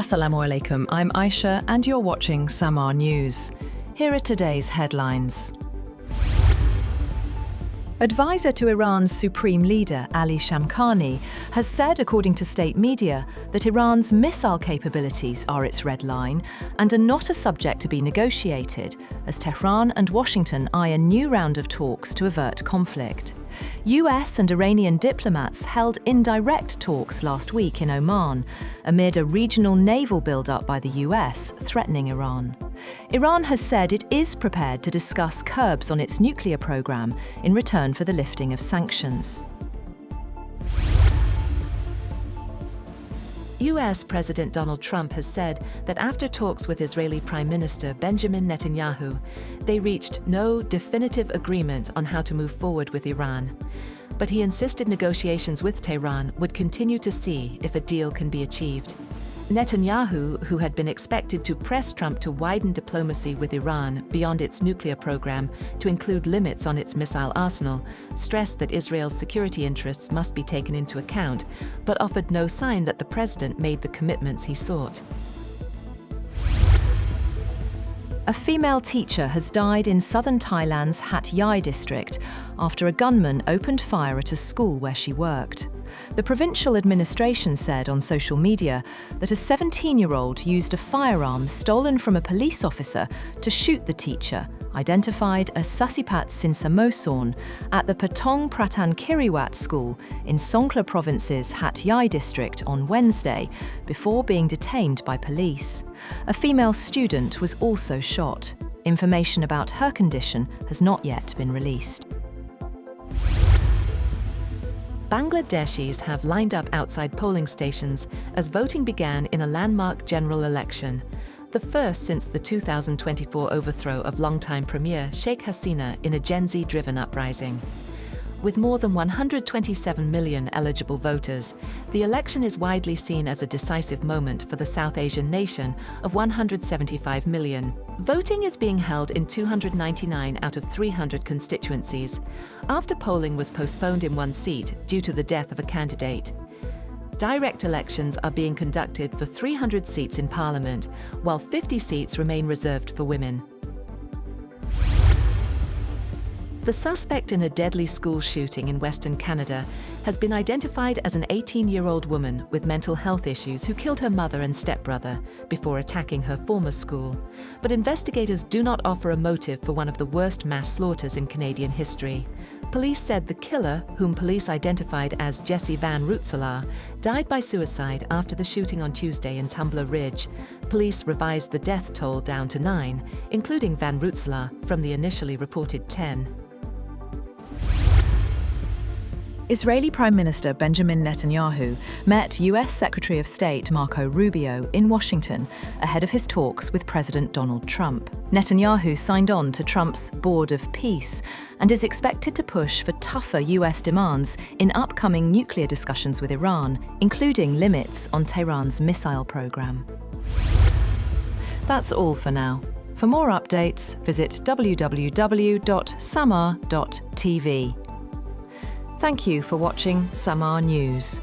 Assalamu alaikum, I'm Aisha and you're watching Samaa News. Here are today's headlines. Advisor to Iran's supreme leader, Ali Shamkhani, has said, according to state media, that Iran's missile capabilities are its red line and are not a subject to be negotiated, as Tehran and Washington eye a new round of talks to avert conflict. US and Iranian diplomats held indirect talks last week in Oman, amid a regional naval build-up by the US threatening Iran. Iran has said it is prepared to discuss curbs on its nuclear program in return for the lifting of sanctions. US President Donald Trump has said that after talks with Israeli Prime Minister Benjamin Netanyahu, they reached no definitive agreement on how to move forward with Iran. But he insisted negotiations with Tehran would continue to see if a deal can be achieved. Netanyahu, who had been expected to press Trump to widen diplomacy with Iran beyond its nuclear program to include limits on its missile arsenal, stressed that Israel's security interests must be taken into account, but offered no sign that the president made the commitments he sought. A female teacher has died in southern Thailand's Hat Yai district after a gunman opened fire at a school where she worked. The provincial administration said on social media that a 17-year-old used a firearm stolen from a police officer to shoot the teacher, identified as Sasipat Sinsamosorn, at the Patong Pratan Kiriwat school in Songkhla province's Hat Yai district on Wednesday, before being detained by police. A female student was also shot. Information about her condition has not yet been released. Bangladeshis have lined up outside polling stations as voting began in a landmark general election, the first since the 2024 overthrow of longtime Premier Sheikh Hasina in a Gen Z-driven uprising. With more than 127 million eligible voters, the election is widely seen as a decisive moment for the South Asian nation of 175 million. Voting is being held in 299 out of 300 constituencies, after polling was postponed in one seat due to the death of a candidate. Direct elections are being conducted for 300 seats in Parliament, while 50 seats remain reserved for women. The suspect in a deadly school shooting in Western Canada has been identified as an 18-year-old woman with mental health issues who killed her mother and stepbrother before attacking her former school. But investigators do not offer a motive for one of the worst mass slaughters in Canadian history. Police said the killer, whom police identified as Jesse Van Rootselaar, died by suicide after the shooting on Tuesday in Tumbler Ridge. Police revised the death toll down to 9, including Van Rootselaar, from the initially reported 10. Israeli Prime Minister Benjamin Netanyahu met US Secretary of State Marco Rubio in Washington ahead of his talks with President Donald Trump. Netanyahu signed on to Trump's Board of Peace and is expected to push for tougher US demands in upcoming nuclear discussions with Iran, including limits on Tehran's missile program. That's all for now. For more updates, visit www.samaa.tv. Thank you for watching Samaa News.